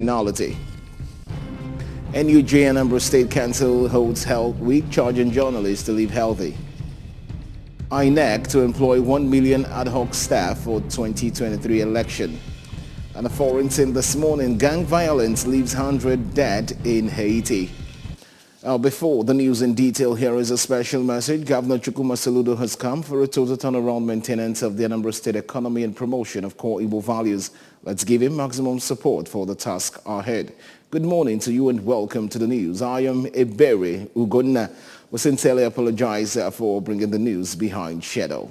criminality. NUJ Anambra State Council holds Health Week, charging journalists to live healthy. INEC to employ 1 million ad hoc staff for 2023 election. And a foreign team this morning, gang violence leaves 100 dead in Haiti. Before the news in detail, here is a special message. Governor Chukwuma Soludo has come for a total turnaround maintenance of the Anambra State economy and promotion of core Igbo values. Let's give him maximum support for the task ahead. Good morning to you and welcome to the news. I am Ebere Ugonna. We sincerely apologize for bringing the news behind shadow.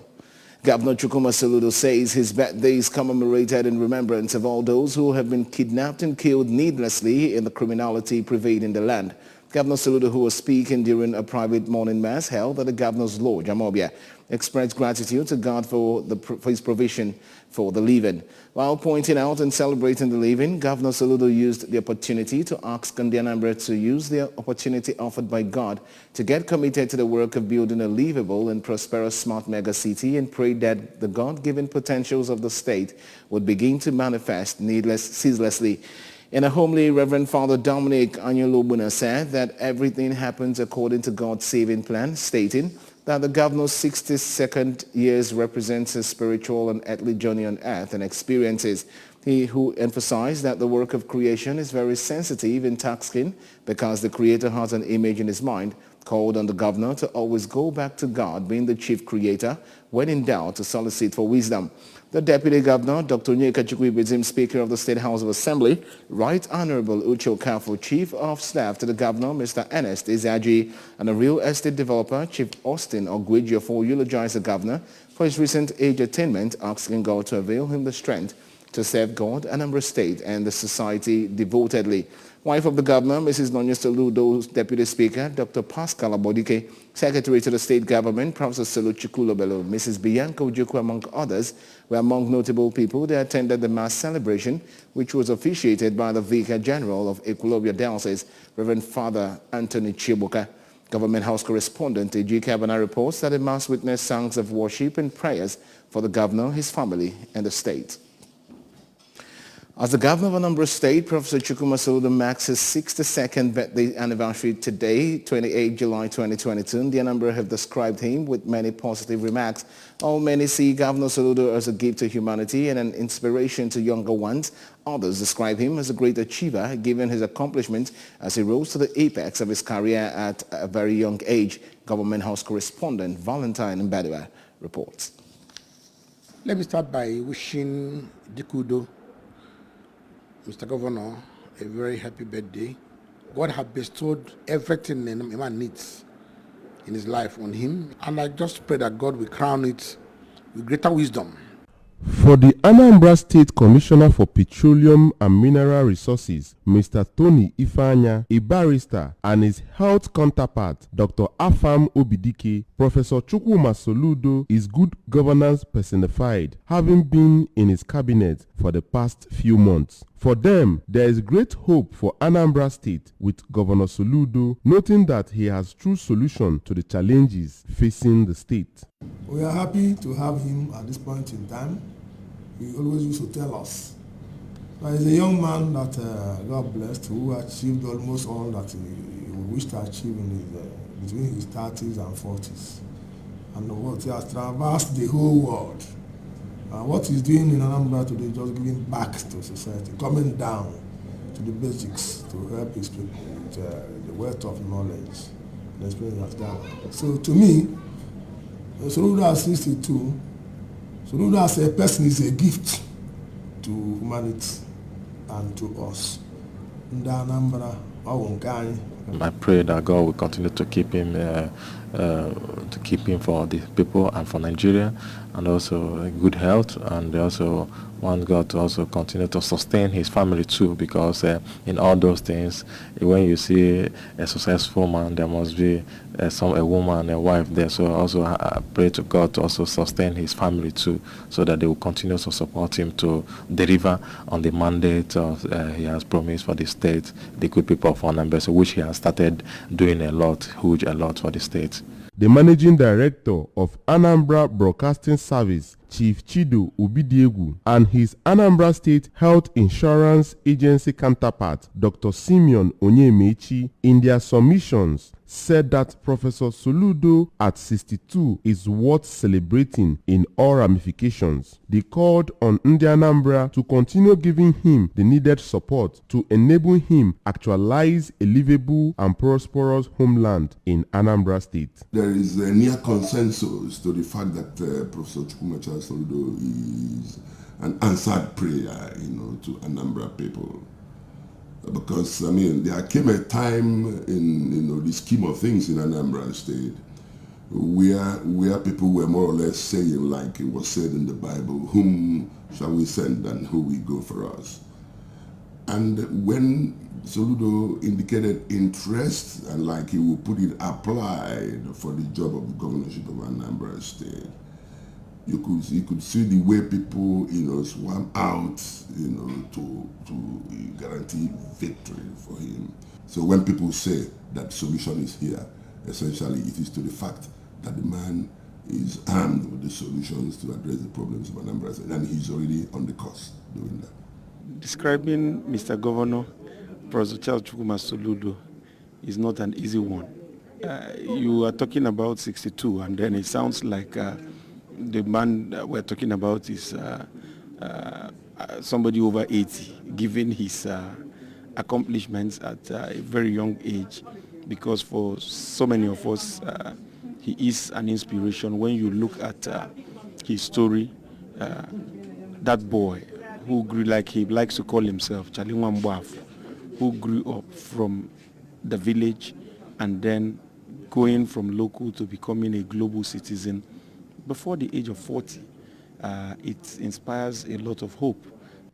Governor Chukwuma Soludo says his birthday is commemorated in remembrance of all those who have been kidnapped and killed needlessly in the criminality pervading the land. Governor Soludo, who was speaking during a private morning mass held at the Governor's Lodge, Amobia, expressed gratitude to God for his provision for the living. While pointing out and celebrating the living, Governor Soludo used the opportunity to ask Kandi Anambra to use the opportunity offered by God to get committed to the work of building a livable and prosperous smart mega city and prayed that the God-given potentials of the state would begin to manifest ceaselessly. In a homily, Reverend Father Dominic Anyolobuna said that everything happens according to God's saving plan, stating that the governor's 62nd years represents his spiritual and earthly journey on earth and experiences. He who emphasized that the work of creation is very sensitive and taxing because the Creator has an image in his mind, called on the governor to always go back to God, being the chief creator, when in doubt to solicit for wisdom. The Deputy Governor, Dr. Onyeka Chukwuibezim, Speaker of the State House of Assembly, Right Honorable Uche Okafor, Chief of Staff to the Governor, Mr. Ernest Ezeaji, and a real estate developer, Chief Austin Ogwejiofor, eulogized the Governor for his recent age attainment, asking God to avail him the strength to serve God, Anambra State, and the society devotedly. Wife of the Governor, Mrs. Nonya Soludo's Deputy Speaker, Dr. Pascal Abodike, Secretary to the State Government, Professor Selu Chukwulobelo, Mrs. Bianca Ojukwu, among others, were among notable people. They attended the mass celebration, which was officiated by the Vicar General of Equilobia Diocese, Reverend Father Anthony Chibuka. Government House correspondent A.G. Kabana reports that the mass witnessed songs of worship and prayers for the governor, his family, and the state. As the governor of Anambra State, Professor Chukwuma Soludo marks his 62nd birthday anniversary today, 28 July 2022. The Anambra have described him with many positive remarks. All many see Governor Soludo as a gift to humanity and an inspiration to younger ones. Others describe him as a great achiever, given his accomplishments as he rose to the apex of his career at a very young age. Government House correspondent Valentine Mbadua reports. Let me start by wishing Dikudo, Mr. Governor, a very happy birthday. God has bestowed everything a man needs in his life on him, and I just pray that God will crown it with greater wisdom. For the Anambra State Commissioner for Petroleum and Mineral Resources, Mr. Tony Ifeanya, a barrister, and his health counterpart, Dr. Afam Obidike, Professor Chukwuma Soludo is good governance personified, having been in his cabinet for the past few months. For them, there is great hope for Anambra State with Governor Soludo, noting that he has true solution to the challenges facing the state. We are happy to have him at this point in time. He always used to tell us that he's a young man that God blessed, who achieved almost all that he wished to achieve in between his 30s and 40s. And what he has traversed the whole world. What he's doing in Anambra today is just giving back to society, coming down to the basics to help his people with the wealth of knowledge and experience that God. So to me, Soludo at 62, Soludo as a person is a gift to humanity and to us. I pray that God will continue to keep him for the people and for Nigeria, and also good health, and also want God to also continue to sustain his family too, because in all those things, when you see a successful man, there must be a woman, a wife there. So also I pray to God to also sustain his family too, so that they will continue to support him to deliver on the mandate he has promised for the state, the good people of Anambra, which he has started doing a lot for the state. The managing director of Anambra Broadcasting Service, Chief Chido Obidiegwu, and his Anambra State Health Insurance Agency counterpart, Dr. Simeon Onyemechi, in their submissions, said that Professor Soludo at 62 is worth celebrating in all ramifications. They called on Ndi Anambra to continue giving him the needed support to enable him actualize a livable and prosperous homeland in Anambra State. There is a near consensus to the fact that Professor Chukwumecha Soludo is an answered prayer, to Anambra people. Because, there came a time in the scheme of things in Anambra State where people were more or less saying, like it was said in the Bible, whom shall we send and who will go for us? And when Soludo indicated interest and like he would put it applied for the job of the governorship of Anambra State, you could see the way people, swam out, to guarantee victory for him. So when people say that solution is here, essentially it is to the fact that the man is armed with the solutions to address the problems of Anambra State, and he's already on the course doing that. Describing Mr. Governor, Professor Charles Chukwuma Soludo, is not an easy one. You are talking about 62, and then it sounds like the man that we're talking about is somebody over 80, given his accomplishments at a very young age, because for so many of us, he is an inspiration. When you look at his story, that boy who grew, like he likes to call himself, Chalinwa Mbwafu, who grew up from the village and then going from local to becoming a global citizen before the age of 40, it inspires a lot of hope.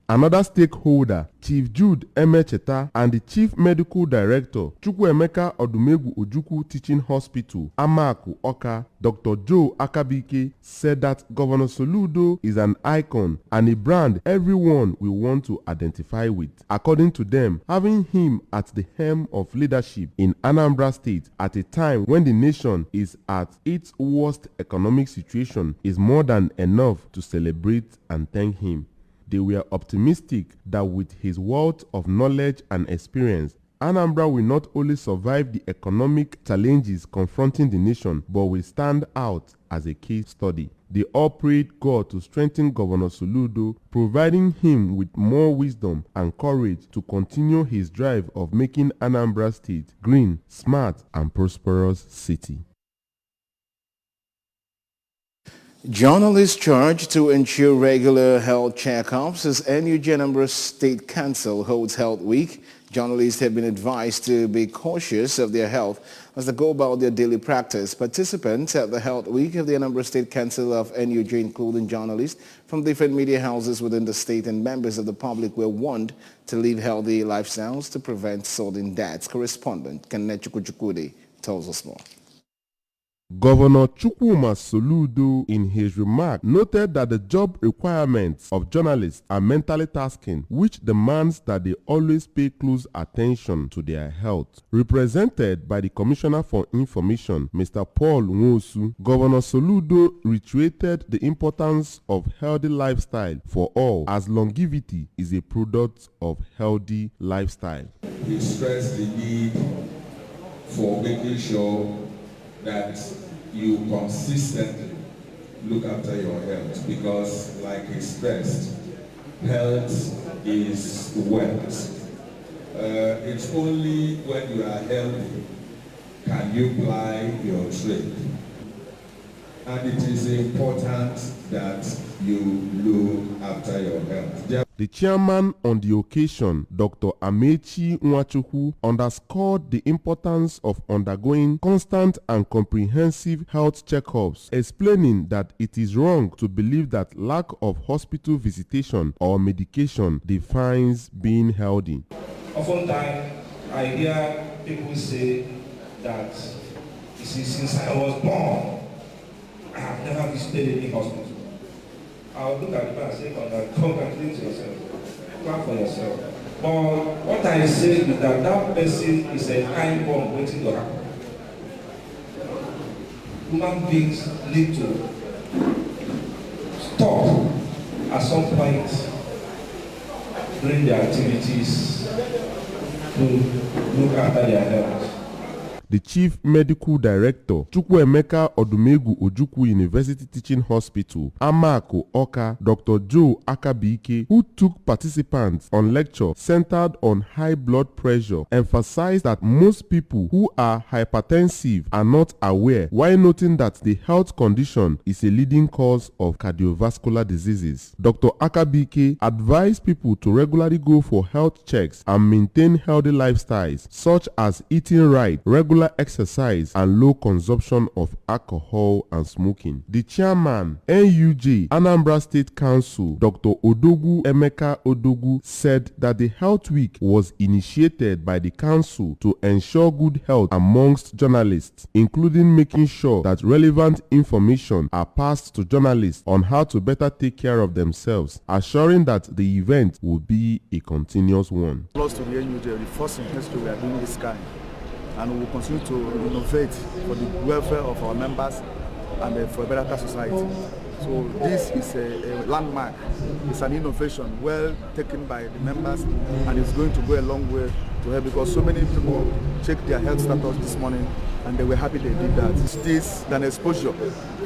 Another stakeholder, Chief Jude Emecheta, and the Chief Medical Director, Chukwuemeka Odumegwu Ojukwu Teaching Hospital, Amaku Oka, Dr. Joe Akabike, said that Governor Soludo is an icon and a brand everyone will want to identify with. According to them, having him at the helm of leadership in Anambra State at a time when the nation is at its worst economic situation is more than enough to celebrate and thank him. They were optimistic that with his wealth of knowledge and experience, Anambra will not only survive the economic challenges confronting the nation, but will stand out as a case study. They all prayed God to strengthen Governor Soludo, providing him with more wisdom and courage to continue his drive of making Anambra State green, smart, and prosperous city. Journalists charged to ensure regular health checkups as NUJ Anambra State Council holds Health Week. Journalists have been advised to be cautious of their health as they go about their daily practice. Participants at the Health Week of the Anambra State Council of NUJ, including journalists from different media houses within the state and members of the public, were warned to live healthy lifestyles to prevent sudden deaths. Correspondent Kenneth Chukwudi tells us more. Governor Chukwuma Soludo, in his remark, noted that the job requirements of journalists are mentally tasking, which demands that they always pay close attention to their health. Represented by the Commissioner for Information, Mr. Paul Nwosu, Governor Soludo reiterated the importance of healthy lifestyle for all, as longevity is a product of healthy lifestyle. He stressed the need for making sure that you consistently look after your health, because like he stressed, health is wealth. It's only when you are healthy can you ply your trade. And it is important that you look after your health. The chairman on the occasion, Dr. Amechi Nwachukwu, underscored the importance of undergoing constant and comprehensive health checkups, explaining that it is wrong to believe that lack of hospital visitation or medication defines being healthy. Oftentimes, I hear people say that, you see, since I was born, I have never visited any hospital. I'll look at the man and say, congratulate yourself, clap for yourself. But what I say is that person is a time bomb waiting to happen. Human beings need to stop at some point during their activities to look after their health. The Chief Medical Director, Chukwuemeka Odumegwu Ojukwu University Teaching Hospital, Amako Oka, Dr. Joe Akabike, who took participants on lecture centered on high blood pressure, emphasized that most people who are hypertensive are not aware, while noting that the health condition is a leading cause of cardiovascular diseases. Dr. Akabike advised people to regularly go for health checks and maintain healthy lifestyles, such as eating right, regular exercise, and low consumption of alcohol and smoking. The chairman, NUJ, Anambra State Council, Dr. Odogwu Emeka Odogwu, said that the Health Week was initiated by the council to ensure good health amongst journalists, including making sure that relevant information are passed to journalists on how to better take care of themselves, assuring that the event will be a continuous one. Close to the NUJ, the first in history we are doing this kind. And we will continue to innovate for the welfare of our members and for a better society. So this is a landmark. It's an innovation well taken by the members, and it's going to go a long way to help, because so many people checked their health status this morning and they were happy they did that. This is an exposure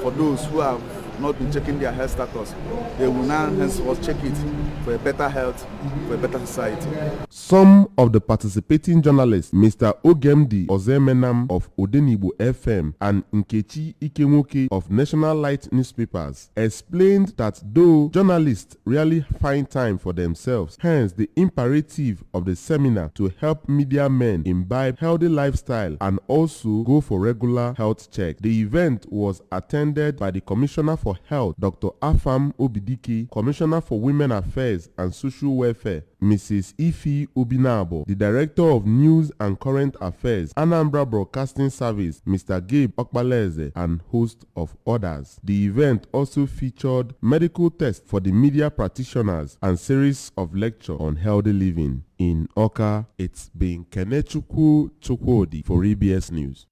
for those who have not been checking their health status. They will now henceforth check it for a better health, for a better society. Some of the participating journalists, Mr. Ogemdi Ozemenam of Odenigbo FM and Nkechi Ikenwoke of National Light Newspapers, explained that though journalists rarely find time for themselves, hence the imperative of the seminar to help media men imbibe healthy lifestyle and also go for regular health check. The event was attended by the Commissioner for Health, Dr. Afam Obidike, Commissioner for Women Affairs and Social Welfare, Mrs. Ifi Obinabo, the Director of News and Current Affairs, Anambra Broadcasting Service, Mr. Gabe Okbaleze, and host of others. The event also featured medical tests for the media practitioners and series of lectures on healthy living. In Oka, it's been Kenechukwu Chukwudi for EBS News.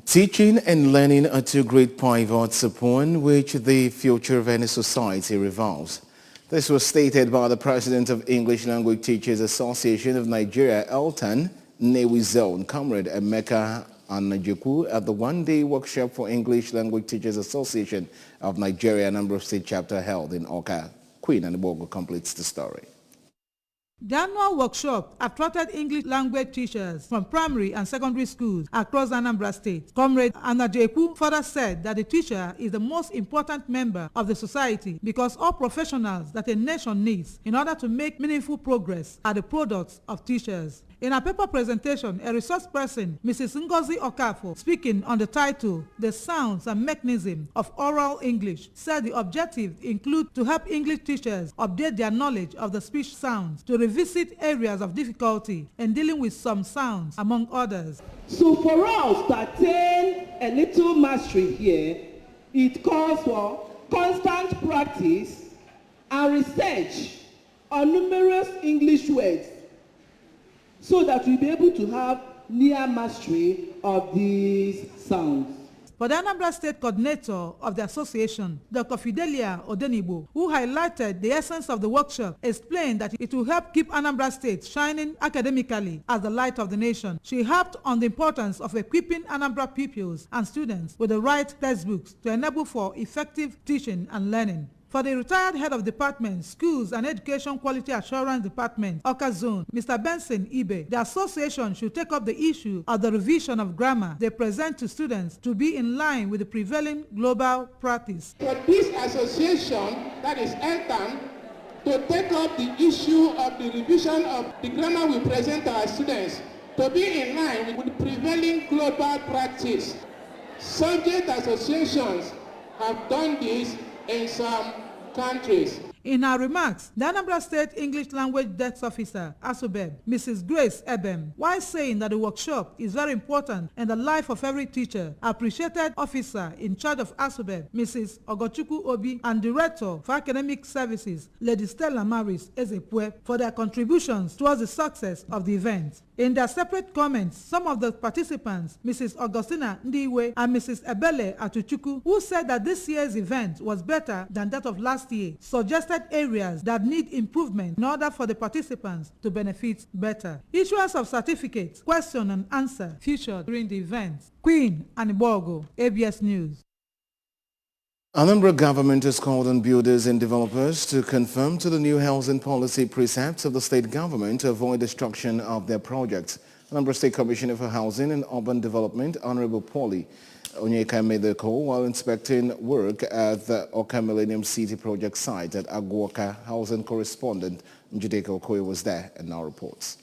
Teaching and learning are two great pivots upon which the future of any society revolves. This was stated by the President of English Language Teachers Association of Nigeria, ELTAN, Newi Zone, Comrade Emeka Anajuku, at the one-day workshop for English Language Teachers Association of Nigeria, Anambra State Chapter held in Oka. Queen Anibogo completes the story. The annual workshop attracted English language teachers from primary and secondary schools across Anambra State. Comrade Anajeku further said that the teacher is the most important member of the society because all professionals that a nation needs in order to make meaningful progress are the products of teachers. In her paper presentation, a resource person, Mrs. Ngozi Okafo, speaking on the title, The Sounds and Mechanism of Oral English, said the objectives include to help English teachers update their knowledge of the speech sounds, to revisit areas of difficulty in dealing with some sounds, among others. So for us to attain a little mastery here, it calls for constant practice and research on numerous English words, so that we'll be able to have near mastery of these sounds. For the Anambra State coordinator of the association, Dr. Fidelia Odenigbo, who highlighted the essence of the workshop, explained that it will help keep Anambra State shining academically as the light of the nation. She harped on the importance of equipping Anambra pupils and students with the right textbooks to enable for effective teaching and learning. For the retired head of department, Schools and Education Quality Assurance Department, Oka Zone, Mr. Benson Ibe, the association should take up the issue of the revision of grammar they present to students to be in line with the prevailing global practice. For this association, that is ELTAN, to take up the issue of the revision of the grammar we present to our students to be in line with the prevailing global practice. Subject associations have done this in some countries. In her remarks, the Anambra State English Language Desk Officer, ASUBEB, Mrs. Grace Ebem, while saying that the workshop is very important in the life of every teacher, appreciated officer in charge of ASUBEB, Mrs. Ogochukwu Obi, and Director for Academic Services, Lady Stella Maris Ezepue, for their contributions towards the success of the event. In their separate comments, some of the participants, Mrs. Augustina Ndiwe and Mrs. Ebele Atuchuku, who said that this year's event was better than that of last year, suggested areas that need improvement in order for the participants to benefit better. Issuance of certificates, question and answer featured during the event. Queen Anibogo, ABS News. Anambra government has called on builders and developers to conform to the new housing policy precepts of the state government to avoid destruction of their projects. Anambra State Commissioner for Housing and Urban Development, Honorable Pauli Onyeka, made the call while inspecting work at the Oka Millennium City project site at Aguoka. Housing correspondent Njideka Okoye was there and now reports.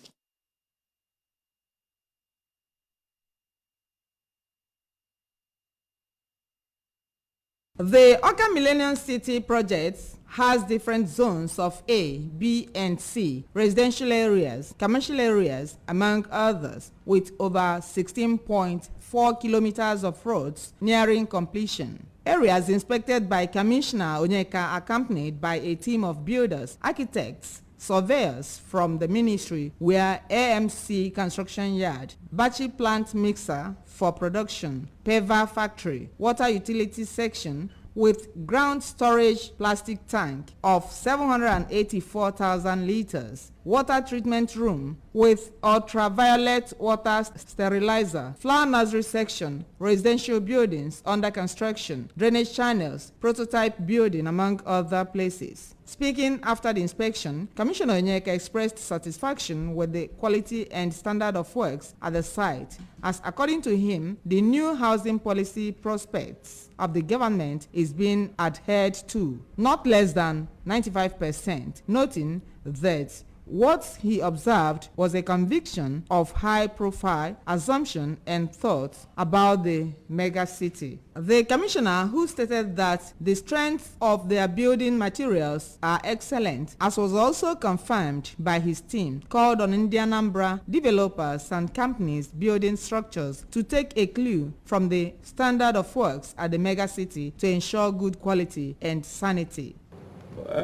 The Oka Millennium City project has different zones of A, B, and C, residential areas, commercial areas, among others, with over 16.4 kilometers of roads nearing completion. Areas inspected by Commissioner Onyeka, accompanied by a team of builders, architects, surveyors from the ministry, were AMC Construction Yard, Bachi Plant Mixer for Production, Paver Factory, Water Utility Section with ground storage plastic tank of 784,000 liters, water treatment room with ultraviolet water sterilizer, flower nursery section, residential buildings under construction, drainage channels, prototype building, among other places. Speaking after the inspection, Commissioner Onyeka expressed satisfaction with the quality and standard of works at the site, as according to him, the new housing policy prospects of the government is being adhered to, not less than 95%, noting that what he observed was a conviction of high-profile assumption and thoughts about the mega city. The commissioner, who stated that the strength of their building materials are excellent, as was also confirmed by his team, called on Indian Anambra developers and companies building structures to take a clue from the standard of works at the mega city to ensure good quality and sanity.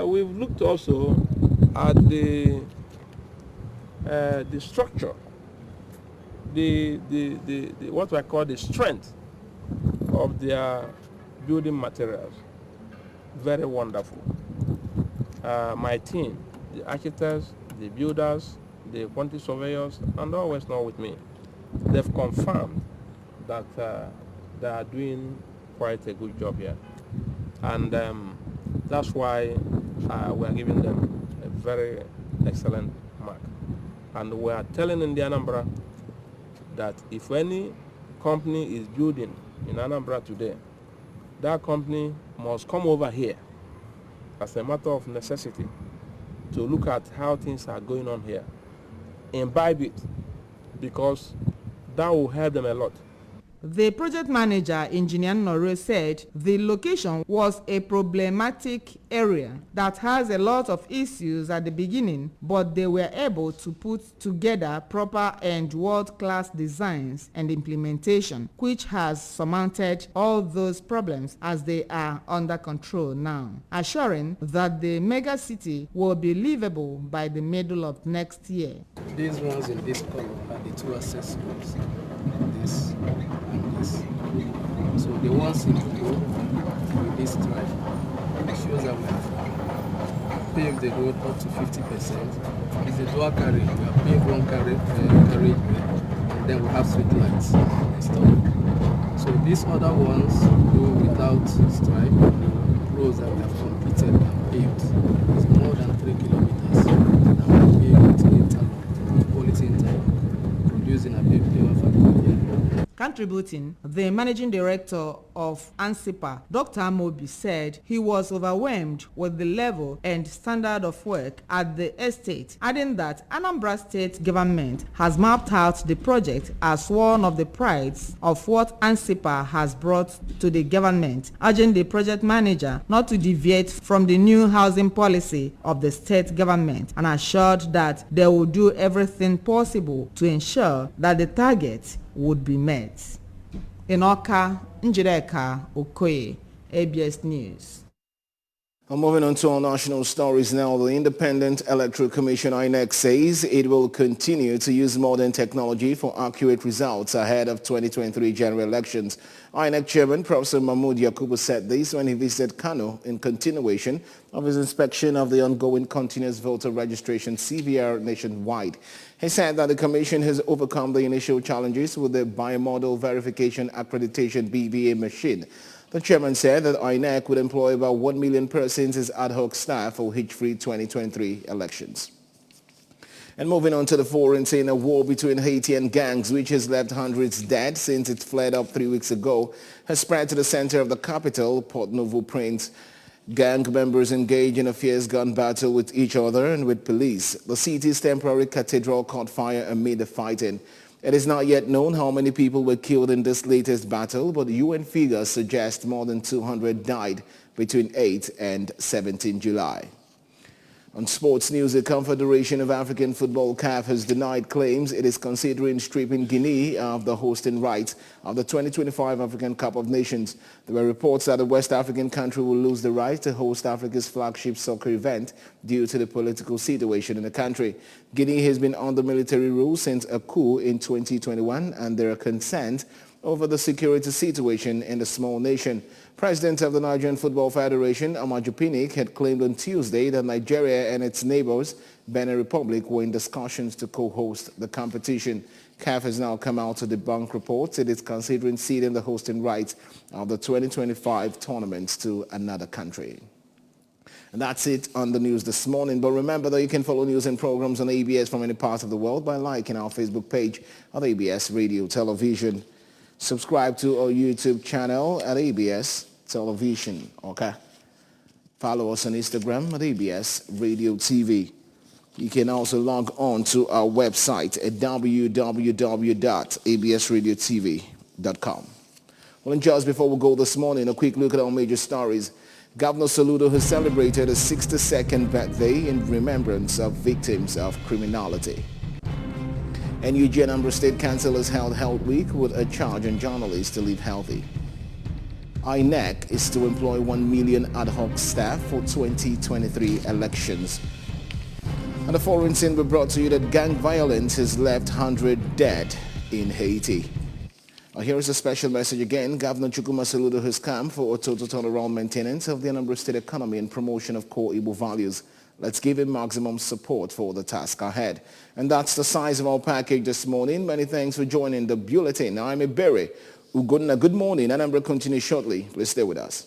We've looked also at the structure, the what I call the strength of their building materials. Very wonderful. My team, the architects, the builders, the quantity surveyors, and always not with me, they've confirmed that they are doing quite a good job here, and that's why we are giving them a very excellent mark. And we are telling Indian Anambra that if any company is building in Anambra today, that company must come over here as a matter of necessity to look at how things are going on here, imbibe it, because that will help them a lot. The project manager, Engineer Noro, said the location was a problematic area that has a lot of issues at the beginning, but they were able to put together proper and world-class designs and implementation, which has surmounted all those problems as they are under control now, assuring that the mega city will be livable by the middle of next year. These ones in this color are the two access roads. This and this. So the ones in blue with this stripe shows that we have paved the road up to 50%. It's a dual carriage. We have paved one carriage and then we have street lights installed. So these other ones go without stripe. Roads that we have completed and paved is more than 3 kilometers. And we paved with interlock, quality interlock, producing a paved paver factory. Contributing, the managing director of ANSIPA, Dr. Amobi, said he was overwhelmed with the level and standard of work at the estate, adding that Anambra State government has mapped out the project as one of the prides of what ANSIPA has brought to the government, urging the project manager not to deviate from the new housing policy of the state government, and assured that they will do everything possible to ensure that the target would be met. In Awka, Njideka Okoye, ABS News. Moving on to our national stories now, the Independent Electoral Commission INEC says it will continue to use modern technology for accurate results ahead of 2023 general elections. INEC Chairman Professor Mahmood Yakubu said this when he visited Kano in continuation of his inspection of the ongoing continuous voter registration CVR nationwide. He said that the Commission has overcome the initial challenges with the Bimodal Verification Accreditation BVA machine. The chairman said that INEC would employ about 1 million persons as ad hoc staff for hitch-free 2023 elections. And moving on to the foreign scene, a war between Haitian gangs, which has left hundreds dead since it flared up 3 weeks ago, has spread to the center of the capital, Port-Nouveau-Prince. Gang members engage in a fierce gun battle with each other and with police. The city's temporary cathedral caught fire amid the fighting. It is not yet known how many people were killed in this latest battle, but UN figures suggest more than 200 died between 8 and 17 July. On sports news, the Confederation of African Football CAF has denied claims it is considering stripping Guinea of the hosting rights of the 2025 African Cup of Nations. There were reports that the West African country will lose the right to host Africa's flagship soccer event due to the political situation in the country. Guinea has been under military rule since a coup in 2021, and there are concerns over the security situation in the small nation. President of the Nigerian Football Federation, Amaju Pinnick, had claimed on Tuesday that Nigeria and its neighbors, Benin Republic, were in discussions to co-host the competition. CAF has now come out to debunk reports it is considering ceding the hosting rights of the 2025 tournaments to another country. And that's it on the news this morning. But remember that you can follow news and programs on ABS from any part of the world by liking our Facebook page at ABS Radio Television. Subscribe to our YouTube channel at ABS Television, okay? Follow us on Instagram at ABS Radio TV. You can also log on to our website at www.absradiotv.com. Well, and just before we go this morning, a quick look at our major stories. Governor Soludo has celebrated his 62nd birthday in remembrance of victims of criminality. NUG Anambra State Council has held Health Week with a charge on journalists to live healthy. INEC is to employ 1 million ad hoc staff for 2023 elections. And the foreign scene we brought to you that gang violence has left 100 dead in Haiti. Here is a special message again. Governor Chukwuma Soludo has come for a total turnaround maintenance of the Anambra State economy and promotion of core Igbo values. Let's give him maximum support for the task ahead. And that's the size of our package this morning. Many thanks for joining the bulletin. I'm Ebere Ugonna. Good morning. Anambra continues shortly. Please stay with us.